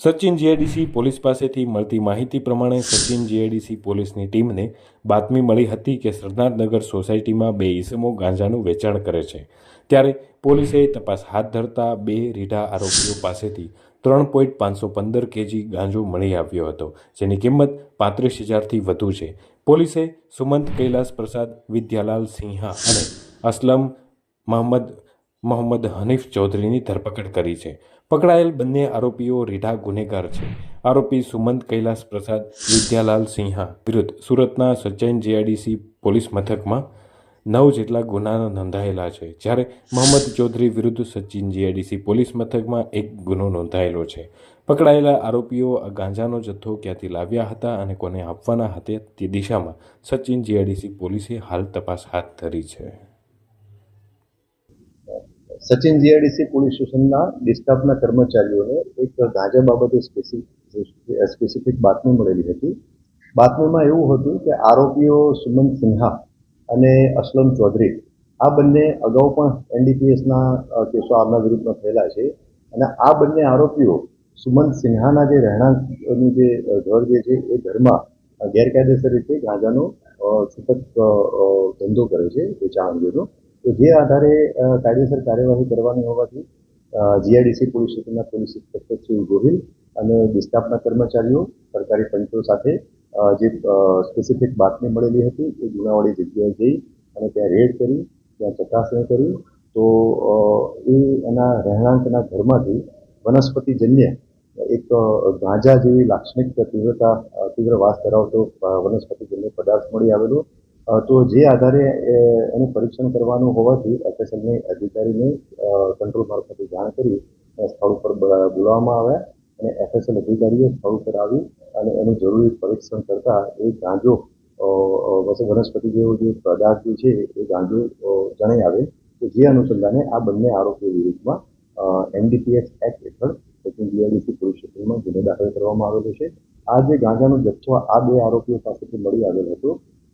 Sachin GIDC police પાસેથી મળતી માહિતી પ્રમાણે સચિન જીઆઈડીસી પોલીસની ટીમને બાતમી મળી હતી કે સરદારનગર સોસાયટીમાં બે ઈસમો ગાંજાનું વેચાણ કરે છે। ત્યારે પોલીસે તપાસ હાથ ધરતા બે રીઢા આરોપીઓ પાસેથી 3.515 કેજી ગાંજો મળી આવ્યો હતો, જેની કિંમત 35,000થી વધુ છે। પોલીસે સુમંત કૈલાસ પ્રસાદ, વિદ્યાલાલ સિંહા અને અસલમ મોહમ્મદ હનીફ ચૌધરીની ધરપકડ કરી છે। પકડાયેલ બંને આરોપીઓ રીઢા ગુનેગાર છે। આરોપી સુમંત કૈલાસ પ્રસાદ, વિદ્યાલાલ સિંહા વિરુદ્ધ સુરતના સચિન જીઆઈડીસી પોલીસ મથકમાં 9 જેટલા ગુના નોંધાયેલા છે, જ્યારે મોહમ્મદ ચૌધરી વિરુદ્ધ સચિન જીઆઈડીસી પોલીસ મથકમાં 1 ગુનો નોંધાયેલો છે। પકડાયેલા આરોપીઓ આ ગાંજાનો જથ્થો ક્યાંથી લાવ્યા હતા અને કોને આપવાના હતા તે દિશામાં સચિન જીઆઈડીસી પોલીસે હાલ તપાસ હાથ ધરી છે। સચિન જીઆઈડીસી પોલીસ સ્ટેશનના ડિસ્ટાફના કર્મચારીઓને એક ગાંજા બાબતે સ્પેસિફિક બાતમી મળેલી હતી। બાતમીમાં એવું હતું કે આરોપીઓ સુમંત સિન્હા અને અસલમ ચૌધરી આ બંને અગાઉ પણ એનડીપીએસના કેસો આમના વિરુદ્ધમાં થયેલા છે અને આ બંને આરોપીઓ સુમંત સિન્હાના જે રહેણાંકનું જે ઘર જે છે એ ઘરમાં ગેરકાયદેસર રીતે ગાંજાનો છૂટક ધંધો કરે છે વેચાણ અંગેનો। તો જે આધારે કાયદેસર કાર્યવાહી કરવાની હોવાથી જીઆઈડીસી પોલીસ સ્ટેશનના પોલીસ ઇન્સ્પેક્ટર શ્રી ગોહિલ અને ડિસ્ટાફના કર્મચારીઓ સરકારી પંચો સાથે જે સ્પેસિફિક બાતમી મળેલી હતી એ ગુનાવાળી જગ્યાએ જઈ અને ત્યાં રેડ કરી, ત્યાં ચકાસણી કરી તો એના રહેણાંકના ઘરમાંથી વનસ્પતિજન્ય એક ગાંજા જેવી લાક્ષણિક તીવ્ર વાસ ધરાવતો વનસ્પતિજન્ય પદાર્થ મળી આવેલો। તો જે આધારે એનું પરીક્ષણ કરવાનું હોવાથી એફએસએલની અધિકારીને કંટ્રોલ મારફતે જાણ કરી સ્થળ ઉપર બોલાવવામાં આવ્યા અને એફએસએલ અધિકારીએ સ્થળ ઉપર આવી અને એનું જરૂરી પરીક્ષણ કરતા એ ગાંજો વનસ્પતિ જેવો જે પદાર્થ છે એ ગાંજો જણાઈ આવે તો જે અનુસંધાને આ બંને આરોપીઓ વિરુદ્ધમાં એનડીપીએસ એક્ટ હેઠળ સચિન જીઆઈડીસી પોલીસ સ્ટેશનમાં ગુનો દાખલ કરવામાં આવેલો છે। આ જે ગાંજાનો જથ્થો આ બે આરોપીઓ પાસેથી મળી આવેલો હતો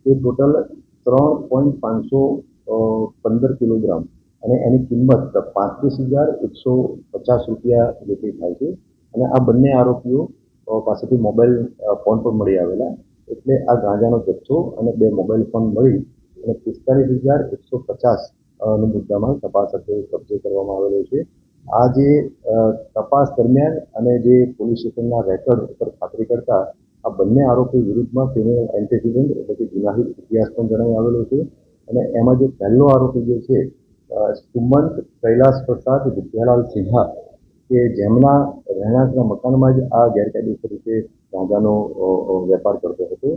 એ ટોટલ 3.515 કિલોગ્રામ અને એની કિંમત 35,150 રૂપિયા જેટલી થાય છે અને આ બંને આરોપીઓ પાસેથી મોબાઈલ ફોન પણ મળી આવેલા, એટલે આ ગાંજાનો જથ્થો અને 2 મોબાઈલ ફોન મળી અને 45,150 નો મુદ્દામાં તપાસ અર્થે કબજે કરવામાં આવેલો છે। આ જે તપાસ દરમિયાન અને જે પોલીસ સ્ટેશનના રેકોર્ડ ઉપર ખાતરી કરતા આ બંને આરોપી વિરુદ્ધમાં ક્રિમિનલ એન્ટિસિડન્ટ એટલે કે ગુનાહિત ઇતિહાસ પણ જણાઈ આવેલો છે અને એમાં જે પહેલો આરોપી જે છે સુમંત કૈલાસ પ્રસાદ, વિદ્યાલાલ સિન્હા કે જેમના રહેણાંકના મકાનમાં જ આ ગેરકાયદેસર રીતે ગાંજાનો વેપાર કરતો હતો।